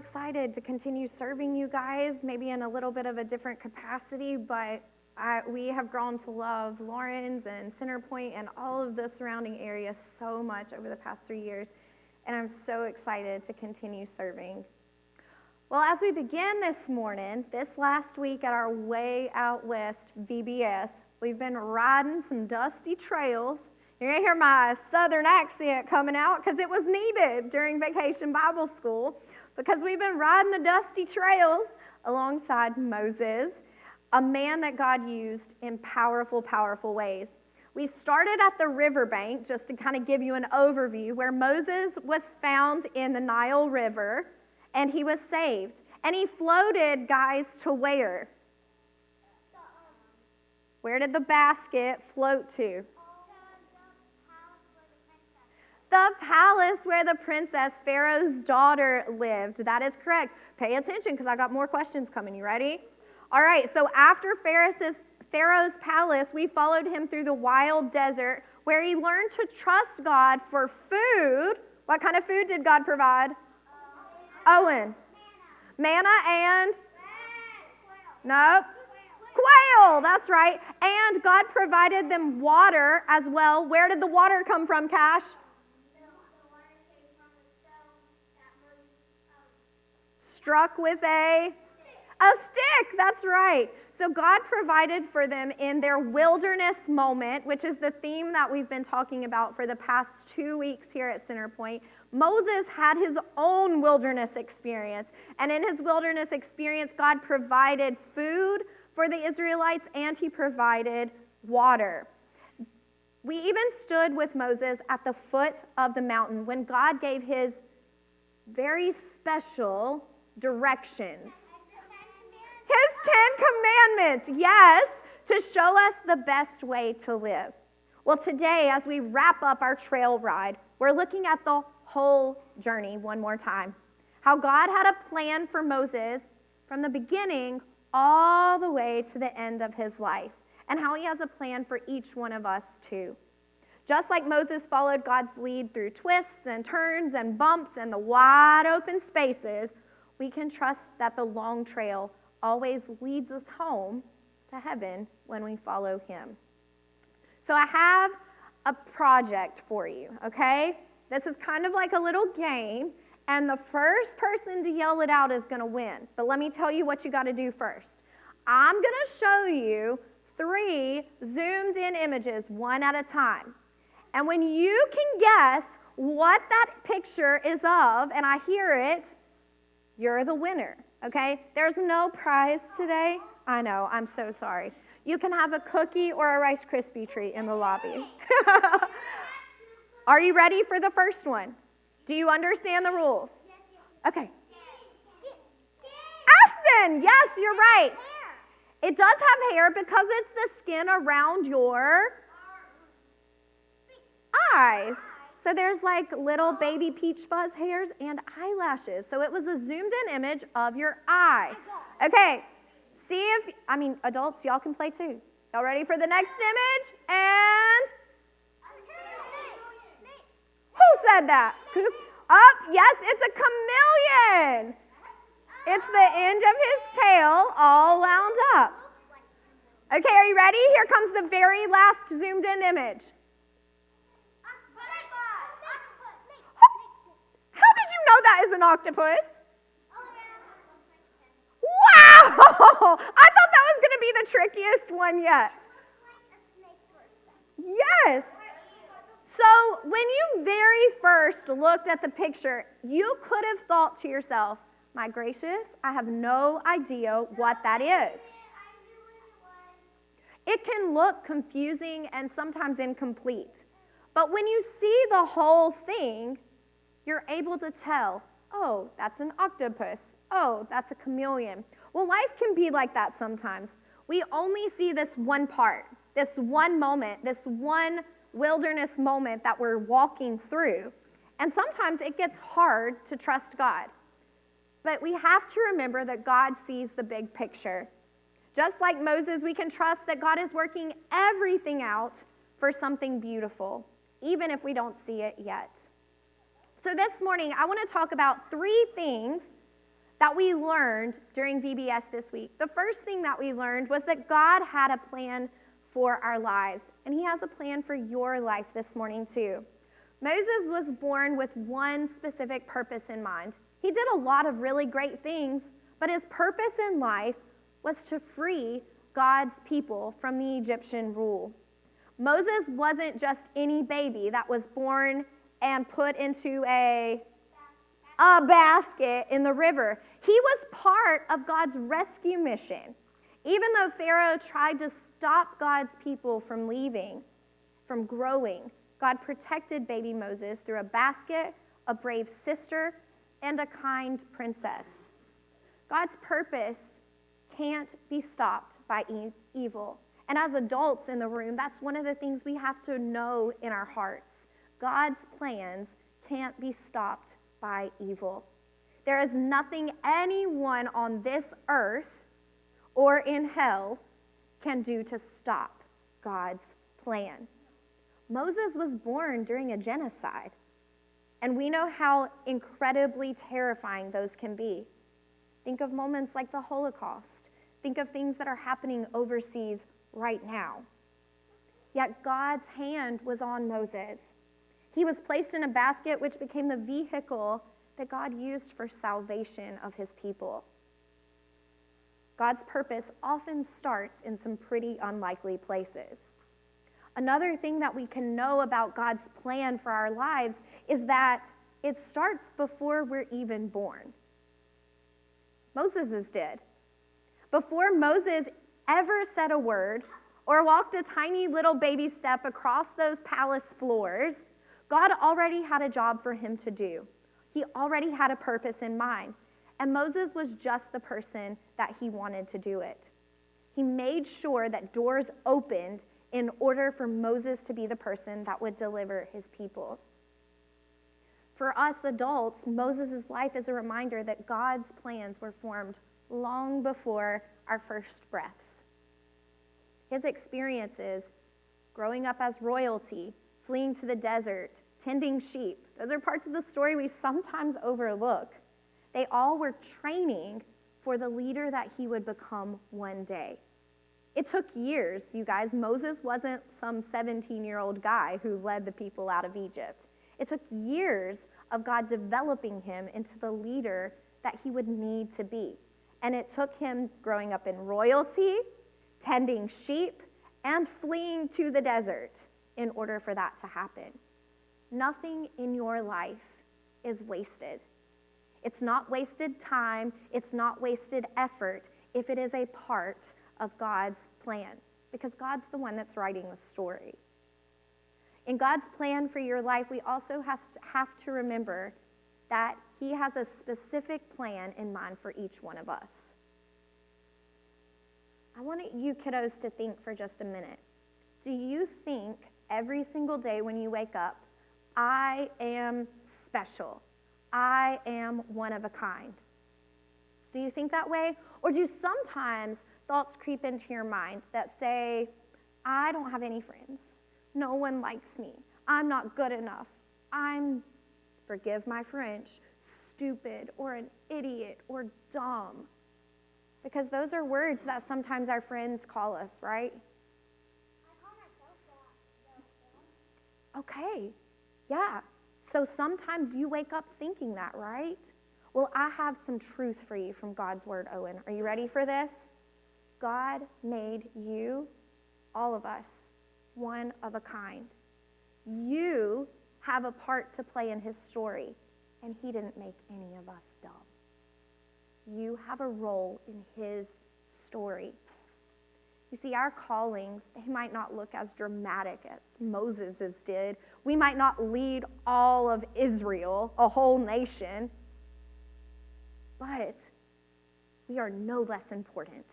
excited to continue serving you guys, maybe in a little bit of a different capacity, but we have grown to love Lawrence and Centerpoint and all of the surrounding area so much over the past 3 years, and I'm so excited to continue serving. Well, as we begin this morning, this last week at our Way Out West VBS, we've been riding some dusty trails. You're going to hear my southern accent coming out because it was needed during Vacation Bible School, because we've been riding the dusty trails alongside Moses, a man that God used in powerful, powerful ways. We started at the riverbank, just to kind of give you an overview, where Moses was found in the Nile River, and he was saved. And he floated, guys, to where? Where did the basket float to? The palace where the princess, Pharaoh's daughter, lived. That is correct. Pay attention because I got more questions coming. You ready? All right, so after Pharaoh's palace, we followed him through the wild desert where he learned to trust God for food. What kind of food did God provide? Owen. Manna and? Nope. Quail, that's right. And God provided them water as well. Where did the water come from, Cash? Struck with a stick, that's right. So God provided for them in their wilderness moment, which is the theme that we've been talking about for the past 2 weeks here at Centerpoint. Moses had his own wilderness experience, and in his wilderness experience, God provided food for the Israelites, and he provided water. We even stood with Moses at the foot of the mountain when God gave his very special directions. His 10 Commandments, yes, to show us the best way to live. Well, today, as we wrap up our trail ride, we're looking at the whole journey one more time. How God had a plan for Moses from the beginning all the way to the end of his life, and how he has a plan for each one of us too. Just like Moses followed God's lead through twists and turns and bumps and the wide open spaces, we can trust that the long trail always leads us home to heaven when we follow him. So I have a project for you, okay? This is kind of like a little game, and the first person to yell it out is going to win. But let me tell you what you got to do first. I'm going to show you 3 zoomed in images, one at a time. And when you can guess what that picture is of, and I hear it, you're the winner, okay? There's no prize today. I know, I'm so sorry. You can have a cookie or a Rice Krispie treat in the lobby. Are you ready for the first one? Do you understand the rules? Okay. Aspen, yes, you're right. It does have hair because it's the skin around your eyes. So there's like little baby peach fuzz hairs and eyelashes. So it was a zoomed in image of your eye. Okay, adults, y'all can play too. Y'all ready for the next image? And who said that? Yes, it's a chameleon. It's the end of his tail all wound up. Okay, are you ready? Here comes the very last zoomed in image. How did you know that is an octopus? Wow! I thought that was going to be the trickiest one yet. Yes. So when you very first looked at the picture, you could have thought to yourself, my gracious, I have no idea what that is. It can look confusing and sometimes incomplete. But when you see the whole thing, you're able to tell, oh, that's an octopus. Oh, that's a chameleon. Well, life can be like that sometimes. We only see this one part, this one moment, this one wilderness moment that we're walking through. And sometimes it gets hard to trust God. But we have to remember that God sees the big picture. Just like Moses, we can trust that God is working everything out for something beautiful, even if we don't see it yet. So this morning, I want to talk about 3 things that we learned during VBS this week. The first thing that we learned was that God had a plan for our lives, and he has a plan for your life this morning too. Moses was born with one specific purpose in mind. He did a lot of really great things, but his purpose in life was to free God's people from the Egyptian rule. Moses wasn't just any baby that was born and put into a basket in the river. He was part of God's rescue mission. Even though Pharaoh tried to stop God's people from leaving, from growing, God protected baby Moses through a basket, a brave sister, and a kind princess. God's purpose can't be stopped by evil. And as adults in the room, that's one of the things we have to know in our hearts. God's plans can't be stopped by evil. There is nothing anyone on this earth or in hell can do to stop God's plan. Moses was born during a genocide, and we know how incredibly terrifying those can be. Think of moments like the Holocaust. Think of things that are happening overseas right now. Yet God's hand was on Moses. He was placed in a basket, which became the vehicle that God used for salvation of his people. God's purpose often starts in some pretty unlikely places. Another thing that we can know about God's plan for our lives is that it starts before we're even born. Moses did. Before Moses ever said a word or walked a tiny little baby step across those palace floors, God already had a job for him to do. He already had a purpose in mind, and Moses was just the person that he wanted to do it. He made sure that doors opened in order for Moses to be the person that would deliver his people. For us adults, Moses' life is a reminder that God's plans were formed long before our first breaths. His experiences, growing up as royalty, fleeing to the desert, tending sheep, those are parts of the story we sometimes overlook. They all were training for the leader that he would become one day. It took years, you guys. Moses wasn't some 17-year-old guy who led the people out of Egypt. It took years of God developing him into the leader that he would need to be. And it took him growing up in royalty, tending sheep, and fleeing to the desert in order for that to happen. Nothing in your life is wasted. It's not wasted time. It's not wasted effort if it is a part of God's plan, because God's the one that's writing the story. In God's plan for your life, we also have to remember that he has a specific plan in mind for each one of us. I want you kiddos to think for just a minute. Do you think every single day when you wake up, I am special? I am one of a kind? Do you think that way? Or do sometimes thoughts creep into your mind that say, I don't have any friends. No one likes me. I'm not good enough. I'm, forgive my French, stupid or an idiot or dumb. Because those are words that sometimes our friends call us, right? I call myself that. Okay, yeah. So sometimes you wake up thinking that, right? Well, I have some truth for you from God's word, Owen. Are you ready for this? God made you, all of us, one of a kind. You have a part to play in his story, and he didn't make any of us dumb. You have a role in his story. You see, our callings, they might not look as dramatic as Moses's did. We might not lead all of Israel, a whole nation, but we are no less important.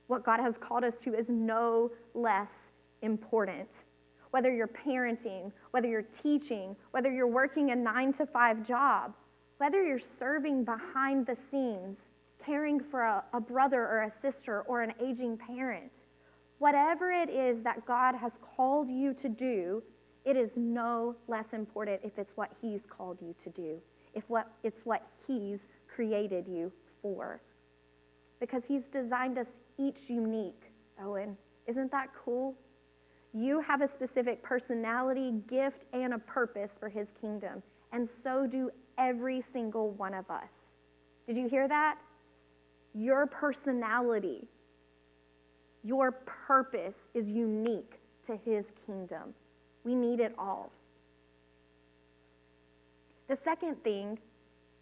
What God has called us to is no less important. Whether you're parenting, whether you're teaching, whether you're working a 9-to-5 job, whether you're serving behind the scenes, caring for a brother or a sister or an aging parent, whatever it is that God has called you to do, it is no less important if it's what he's called you to do, if it's what he's created you for. Because he's designed us each unique, Owen. Isn't that cool? You have a specific personality, gift, and a purpose for his kingdom. And so do every single one of us. Did you hear that? Your personality, your purpose is unique to his kingdom. We need it all. The second thing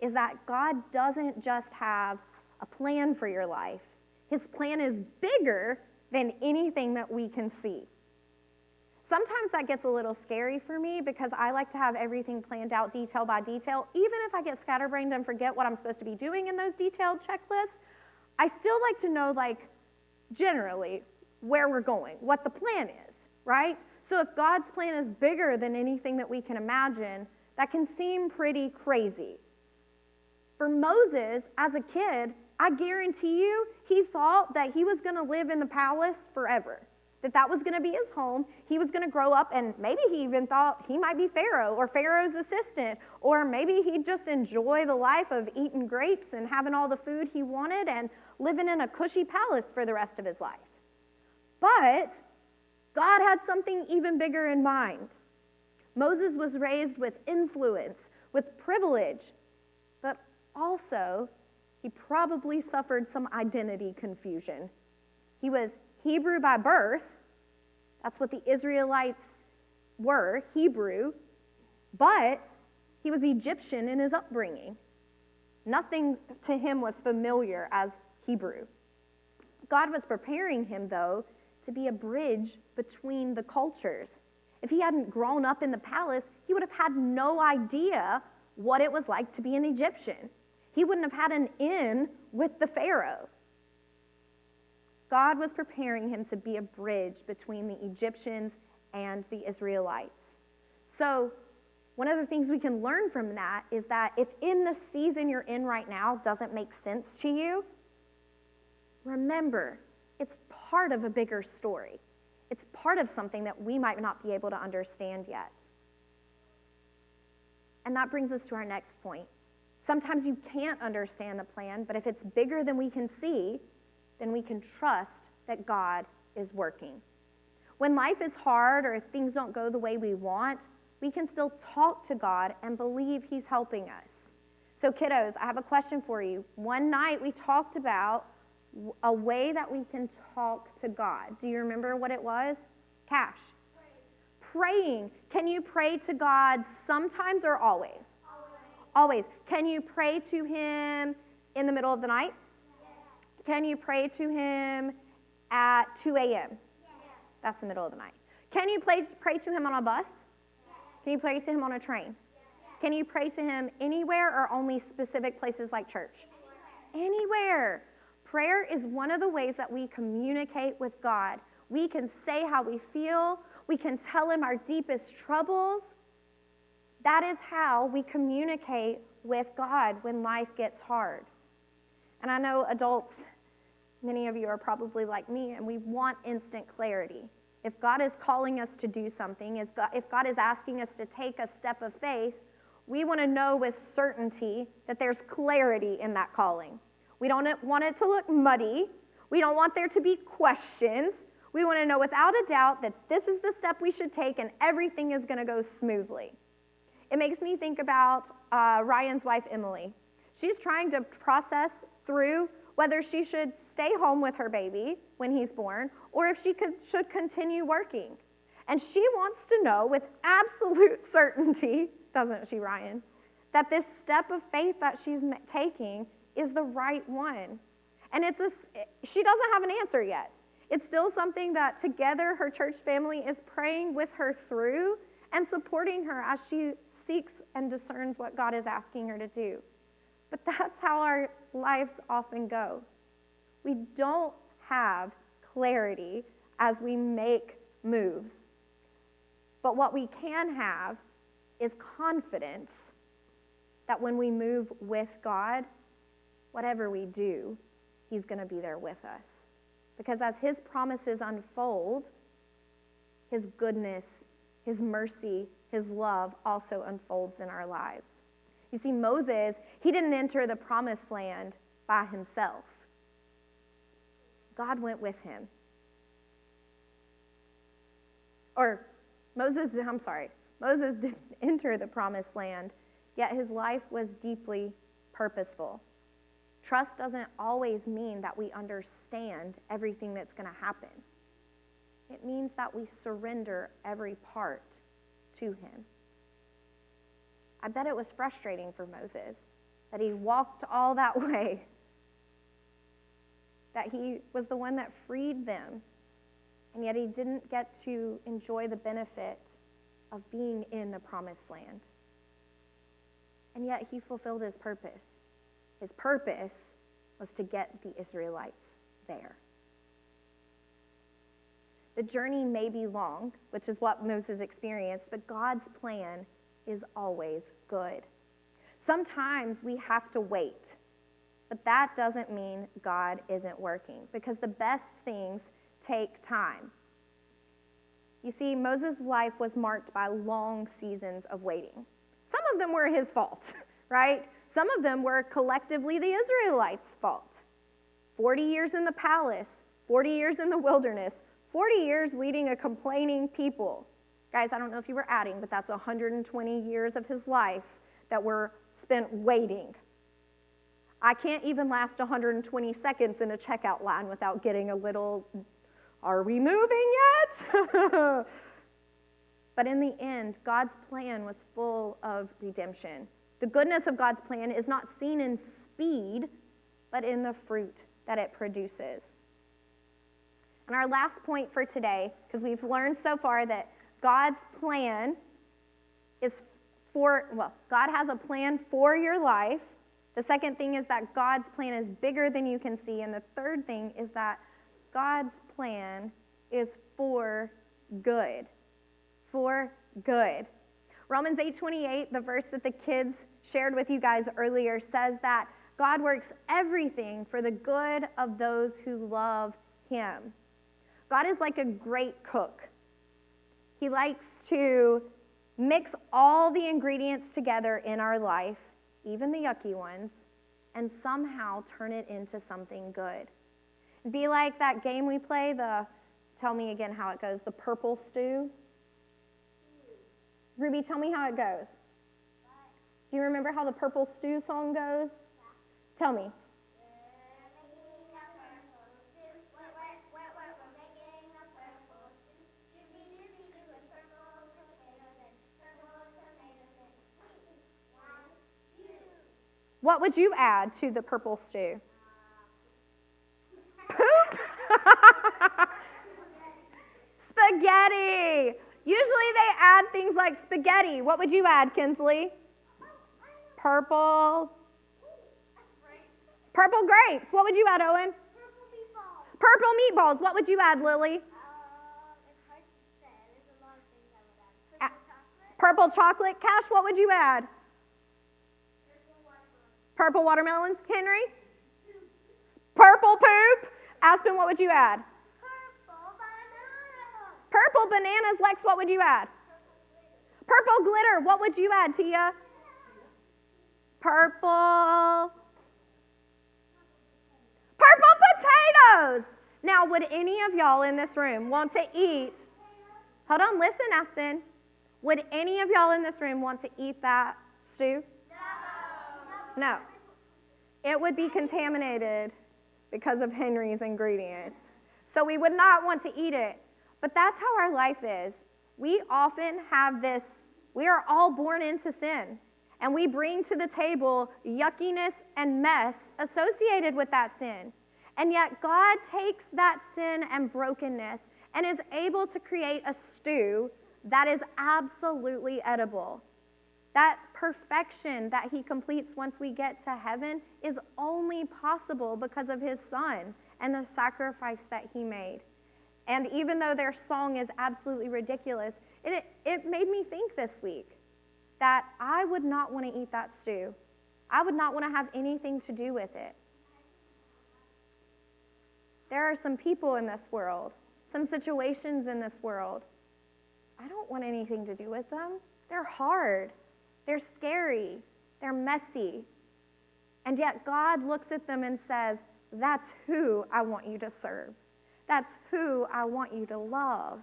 is that God doesn't just have a plan for your life. His plan is bigger than anything that we can see. Sometimes that gets a little scary for me because I like to have everything planned out detail by detail. Even if I get scatterbrained and forget what I'm supposed to be doing in those detailed checklists, I still like to know, generally where we're going, what the plan is, right? So if God's plan is bigger than anything that we can imagine, that can seem pretty crazy. For Moses, as a kid, I guarantee you, he thought that he was going to live in the palace forever, that was going to be his home. He was going to grow up, and maybe he even thought he might be Pharaoh or Pharaoh's assistant, or maybe he'd just enjoy the life of eating grapes and having all the food he wanted and living in a cushy palace for the rest of his life. But God had something even bigger in mind. Moses was raised with influence, with privilege, but also he probably suffered some identity confusion. He was Hebrew by birth. That's what the Israelites were, Hebrew. But he was Egyptian in his upbringing. Nothing to him was familiar as Hebrew. God was preparing him, though, to be a bridge between the cultures. If he hadn't grown up in the palace, he would have had no idea what it was like to be an Egyptian. He wouldn't have had an in with the Pharaoh. God was preparing him to be a bridge between the Egyptians and the Israelites. So one of the things we can learn from that is that if in the season you're in right now doesn't make sense to you, remember, it's part of a bigger story. It's part of something that we might not be able to understand yet. And that brings us to our next point. Sometimes you can't understand the plan, but if it's bigger than we can see, then we can trust that God is working. When life is hard or if things don't go the way we want, we can still talk to God and believe he's helping us. So kiddos, I have a question for you. One night we talked about a way that we can talk to God. Do you remember what it was? Cash. Praying. Can you pray to God sometimes or always? Always. Can you pray to him in the middle of the night? Yes. Can you pray to him at 2 a.m.? Yes. That's the middle of the night. Can you pray to him on a bus? Yes. Can you pray to him on a train? Yes. Can you pray to him anywhere or only specific places like church? Anywhere. Prayer is one of the ways that we communicate with God. We can say how we feel. We can tell him our deepest troubles. That is how we communicate with God when life gets hard. And I know adults, many of you are probably like me, and we want instant clarity. If God is calling us to do something, if God is asking us to take a step of faith, we want to know with certainty that there's clarity in that calling. We don't want it to look muddy. We don't want there to be questions. We want to know without a doubt that this is the step we should take and everything is going to go smoothly. It makes me think about Ryan's wife, Emily. She's trying to process through whether she should stay home with her baby when he's born or if she should continue working. And she wants to know with absolute certainty, doesn't she, Ryan, that this step of faith that she's taking is the right one. And she doesn't have an answer yet. It's still something that together her church family is praying with her through and supporting her as she seeks and discerns what God is asking her to do. But that's how our lives often go. We don't have clarity as we make moves. But what we can have is confidence that when we move with God, whatever we do, he's going to be there with us. Because as his promises unfold, his goodness, his mercy, his love also unfolds in our lives. You see, Moses, he didn't enter the promised land by himself. God went with him. Moses didn't enter the promised land, yet his life was deeply purposeful. Trust doesn't always mean that we understand everything that's going to happen. It means that we surrender every part to him. I bet it was frustrating for Moses that he walked all that way, that he was the one that freed them, and yet he didn't get to enjoy the benefit of being in the promised land. And yet he fulfilled his purpose. His purpose was to get the Israelites there. The journey may be long, which is what Moses experienced, but God's plan is always good. Sometimes we have to wait, but that doesn't mean God isn't working, because the best things take time. You see, Moses' life was marked by long seasons of waiting. Some of them were his fault, right? Some of them were collectively the Israelites' fault. 40 years in the palace, 40 years in the wilderness, 40 years leading a complaining people. Guys, I don't know if you were adding, but that's 120 years of his life that were spent waiting. I can't even last 120 seconds in a checkout line without getting a little, are we moving yet? But in the end, God's plan was full of redemption. The goodness of God's plan is not seen in speed, but in the fruit that it produces. And our last point for today, because we've learned so far that God's plan is God has a plan for your life. The second thing is that God's plan is bigger than you can see. And the third thing is that God's plan is for good. For good. Romans 8:28, the verse that the kids shared with you guys earlier, says that God works everything for the good of those who love him. God is like a great cook. He likes to mix all the ingredients together in our life, even the yucky ones, and somehow turn it into something good. It'd be like that game we play, tell me again how it goes, the purple stew. Ruby, tell me how it goes. Do you remember how the purple stew song goes? Tell me. What would you add to the purple stew? Poop? Spaghetti. Usually they add things like spaghetti. What would you add, Kinsley? Purple. Purple grapes. What would you add, Owen? Purple meatballs. What would you add, Lily? It's hard to say. There's a lot of things I would add. Purple chocolate. Cash, what would you add? Purple watermelons. Henry? Purple poop. Aspen, what would you add? Purple bananas. Lex, what would you add? Purple glitter. What would you add, Tia? Purple potatoes. Now, would any of y'all in this room want to eat? Hold on, listen, Aspen. Would any of y'all in this room want to eat that stew? No. It would be contaminated because of Henry's ingredients. So we would not want to eat it. But that's how our life is. We often have this, we are all born into sin. And we bring to the table yuckiness and mess associated with that sin. And yet God takes that sin and brokenness and is able to create a stew that is absolutely edible. That perfection that he completes once we get to heaven is only possible because of his son and the sacrifice that he made. And even though their song is absolutely ridiculous, it made me think this week that I would not want to eat that stew. I would not want to have anything to do with it. There are some people in this world, some situations in this world, I don't want anything to do with them. They're hard. They're scary. They're messy. And yet God looks at them and says, that's who I want you to serve. That's who I want you to love.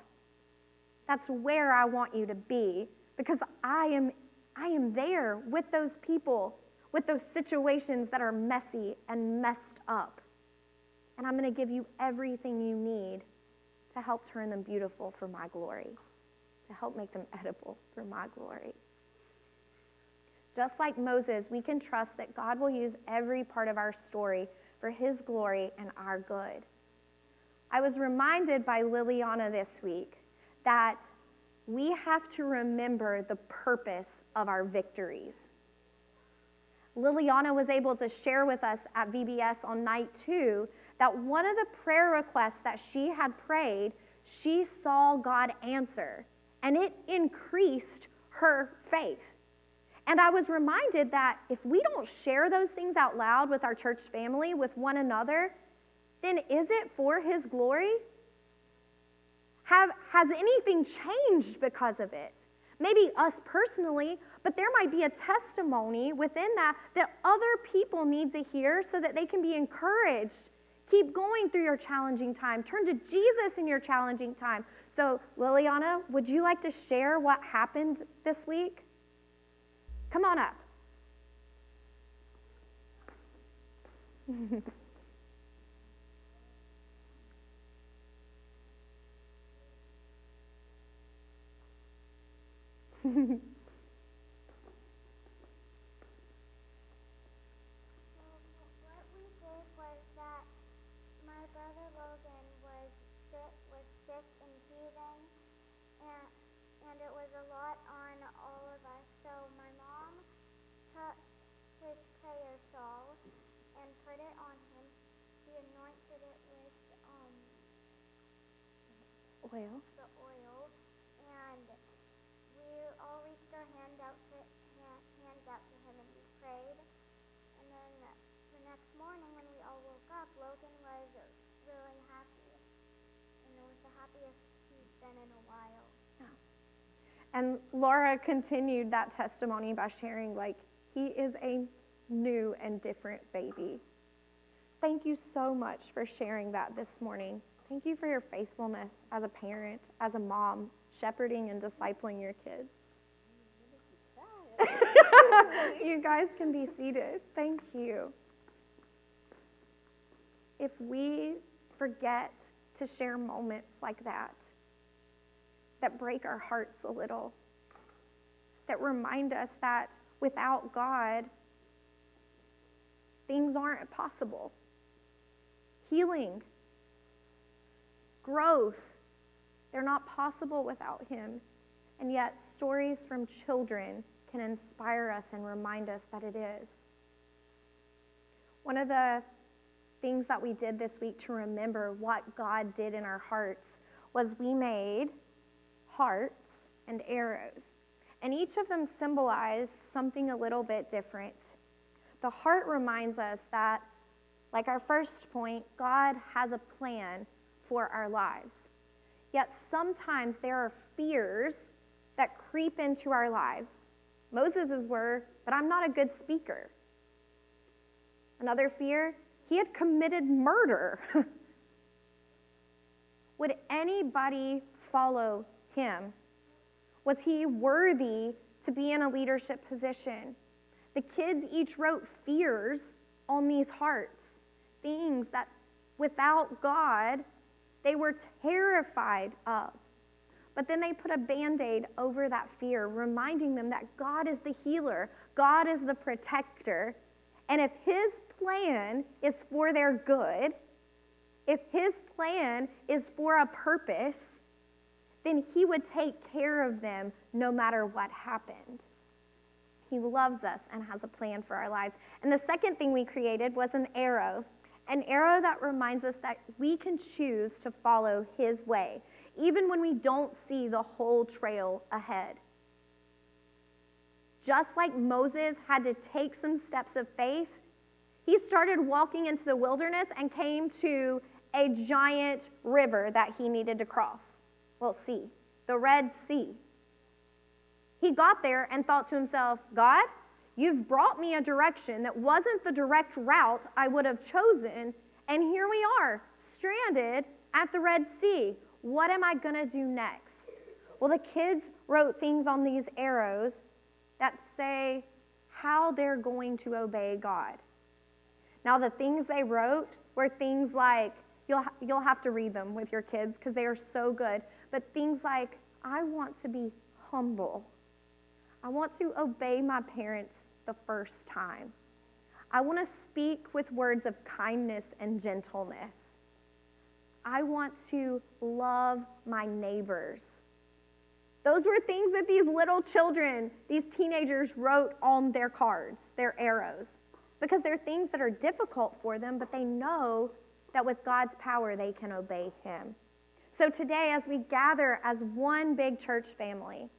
That's where I want you to be, because I am there with those people, with those situations that are messy and messed up. And I'm going to give you everything you need to help turn them beautiful for my glory, to help make them edible for my glory. Just like Moses, we can trust that God will use every part of our story for his glory and our good. I was reminded by Liliana this week that we have to remember the purpose of our victories. Liliana was able to share with us at VBS on night 2 that one of the prayer requests that she had prayed, she saw God answer, and it increased her faith. And I was reminded that if we don't share those things out loud with our church family, with one another, then is it for his glory? Has anything changed because of it? Maybe us personally, but there might be a testimony within that other people need to hear so that they can be encouraged. Keep going through your challenging time. Turn to Jesus in your challenging time. So, Liliana, would you like to share what happened this week? Come on up. What we did was that my brother Logan was sick and teething, and it was a lot on all of us. So my mom took his prayer shawl and put it on him. She anointed it with Oil. the oil, and we all reached our hands out to him and we prayed. And then the next morning when we all woke up, Logan was really happy, and it was the happiest he's been in a while. And Laura continued that testimony by sharing, he is a new and different baby. Thank you so much for sharing that this morning. Thank you for your faithfulness as a parent, as a mom, shepherding and discipling your kids. You guys can be seated. Thank you. If we forget to share moments like that break our hearts a little, that remind us that without God, things aren't possible. Healing, growth, they're not possible without him. And yet, stories from children can inspire us and remind us that it is. One of the things that we did this week to remember what God did in our hearts was we made hearts and arrows. And each of them symbolized something a little bit different. The heart reminds us that, like our first point, God has a plan for our lives. Yet sometimes there are fears that creep into our lives. Moses's were, but I'm not a good speaker. Another fear, he had committed murder. Would anybody follow him? Was he worthy to be in a leadership position? The kids each wrote fears on these hearts, things that without God, they were terrified of. But then they put a Band-Aid over that fear, reminding them that God is the healer, God is the protector, and if his plan is for their good, if his plan is for a purpose, then he would take care of them no matter what happened. He loves us and has a plan for our lives. And the second thing we created was an arrow that reminds us that we can choose to follow his way, even when we don't see the whole trail ahead. Just like Moses had to take some steps of faith, he started walking into the wilderness and came to a giant river that he needed to cross. Well, the Red Sea. He got there and thought to himself, God, You've brought me a direction that wasn't the direct route I would have chosen, and here we are, stranded at the Red Sea. What am I going to do next? Well, the kids wrote things on these arrows that say how they're going to obey God. Now, the things they wrote were things like, you'll have to read them with your kids because they are so good, but things like, I want to be humble. I want to obey my parents the first time. I want to speak with words of kindness and gentleness. I want to love my neighbors. Those were things that these little children, these teenagers wrote on their cards, their arrows, because they're things that are difficult for them, but they know that with God's power, they can obey him. So today, as we gather as one big church family,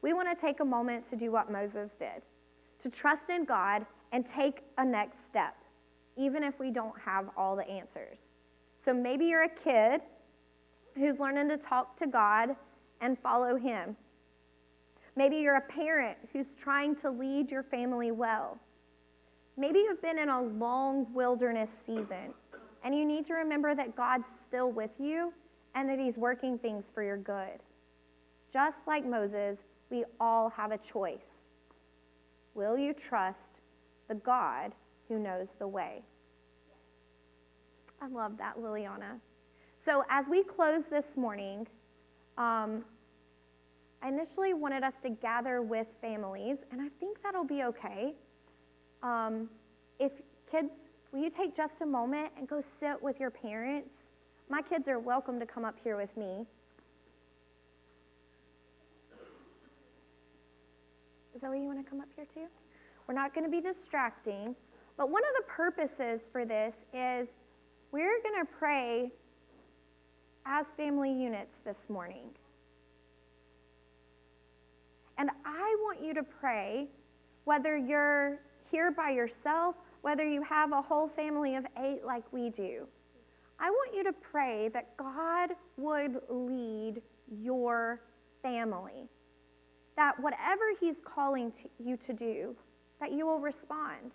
we want to take a moment to do what Moses did, to trust in God and take a next step, even if we don't have all the answers. So maybe you're a kid who's learning to talk to God and follow him. Maybe you're a parent who's trying to lead your family well. Maybe you've been in a long wilderness season, and you need to remember that God's still with you and that he's working things for your good. Just like Moses, we all have a choice. Will you trust the God who knows the way? I love that, Liliana. So as we close this morning, I initially wanted us to gather with families, and I think that'll be okay. If kids, will you take just a moment and go sit with your parents? My kids are welcome to come up here with me. Zoe, you want to come up here too? We're not going to be distracting, but one of the purposes for this is we're going to pray as family units this morning. And I want you to pray, whether you're here by yourself, whether you have a whole family of 8 like we do. I want you to pray that God would lead your family, that whatever he's calling you to do, that you will respond.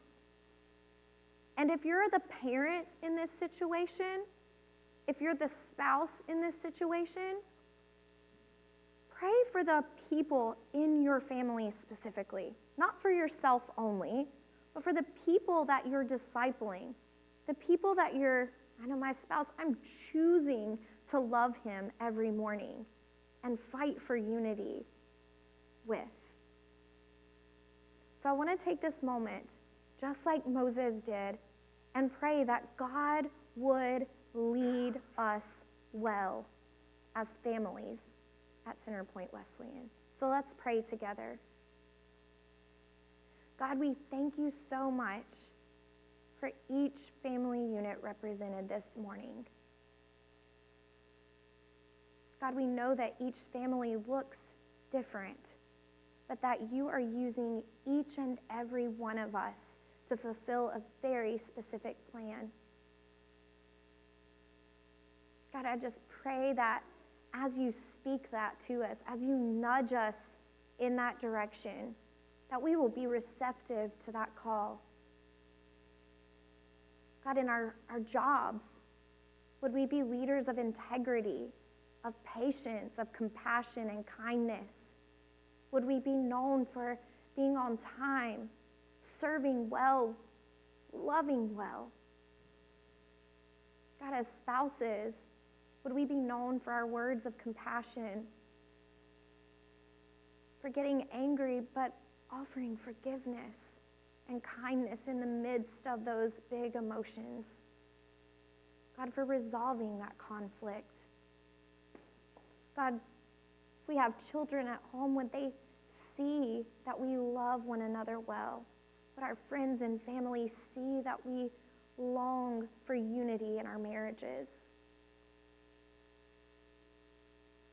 And if you're the parent in this situation, if you're the spouse in this situation, pray for the people in your family specifically, not for yourself only, but for the people that you're discipling, the people that I know my spouse, I'm choosing to love him every morning and fight for unity with. So I want to take this moment, just like Moses did, and pray that God would lead us well as families at Centerpoint Wesleyan. So let's pray together. God, we thank you so much for each family unit represented this morning. God, we know that each family looks different, but that you are using each and every one of us to fulfill a very specific plan. God, I just pray that as you speak that to us, as you nudge us in that direction, that we will be receptive to that call. God, in our jobs, would we be leaders of integrity, of patience, of compassion and kindness? Would we be known for being on time, serving well, loving well? God, as spouses, would we be known for our words of compassion, for getting angry but offering forgiveness and kindness in the midst of those big emotions? God, for resolving that conflict. God, if we have children at home, would they see that we love one another well? Would our friends and family see that we long for unity in our marriages?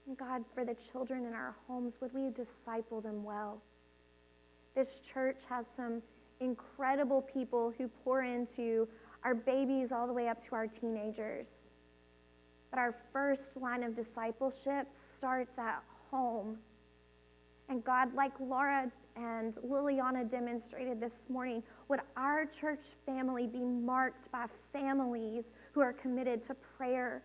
And God, for the children in our homes, would we disciple them well? This church has some incredible people who pour into our babies all the way up to our teenagers. But our first line of discipleship starts at home. And God, like Laura and Liliana demonstrated this morning, would our church family be marked by families who are committed to prayer,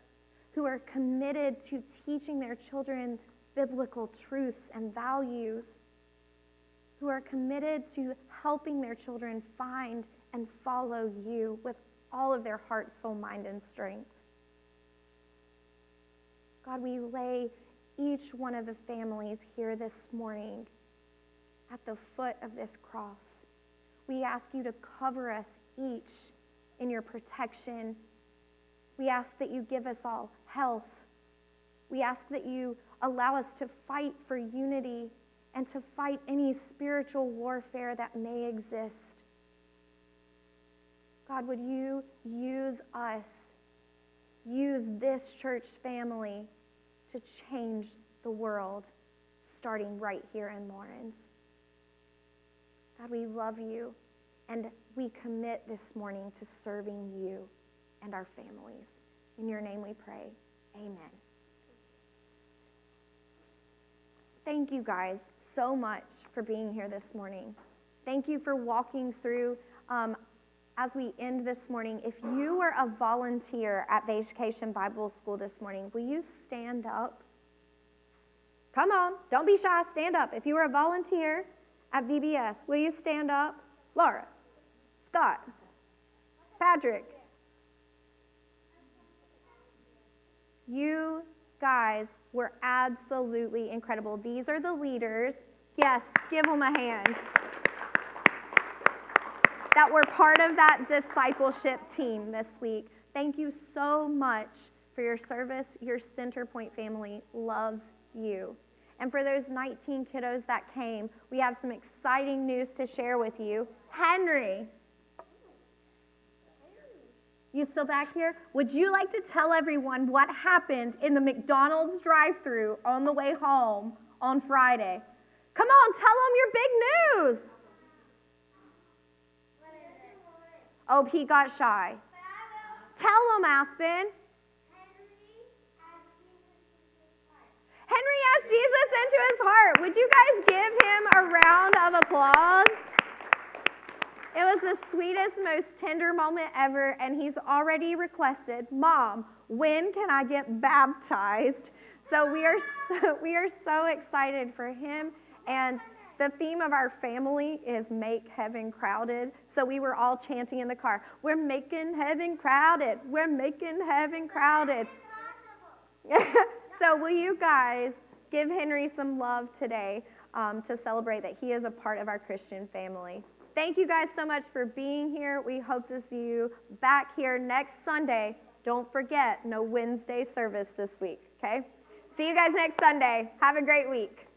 who are committed to teaching their children biblical truths and values, who are committed to helping their children find and follow you with all of their heart, soul, mind, and strength. God, we lay each one of the families here this morning at the foot of this cross. We ask you to cover us each in your protection. We ask that you give us all health. We ask that you allow us to fight for unity and to fight any spiritual warfare that may exist. God, would you use us, use this church family to change the world, starting right here in Lawrence. God, we love you, and we commit this morning to serving you and our families. In your name we pray. Amen. Thank you guys so much for being here this morning. Thank you for walking through. As we end this morning, if you were a volunteer at Vacation Bible School this morning, will you stand up? Come on, don't be shy, stand up. If you were a volunteer at VBS, will you stand up? Laura, Scott, Patrick. You guys were absolutely incredible. These are the leaders. Yes, give them a hand. That were part of that discipleship team this week. Thank you so much for your service. Your Centerpoint family loves you. And for those 19 kiddos that came, we have some exciting news to share with you. Henry, you still back here? Would you like to tell everyone what happened in the McDonald's drive-thru on the way home on Friday? Come on, tell them your big news. Oh, he got shy. Tell them, Aspen. Henry asked Jesus into his heart. Would you guys give him a round of applause? It was the sweetest, most tender moment ever, and he's already requested, Mom, when can I get baptized? So we are so excited for him, and the theme of our family is make heaven crowded. So we were all chanting in the car, we're making heaven crowded. We're making heaven crowded. So will you guys give Henry some love today to celebrate that he is a part of our Christian family. Thank you guys so much for being here. We hope to see you back here next Sunday. Don't forget, no Wednesday service this week, okay? See you guys next Sunday. Have a great week.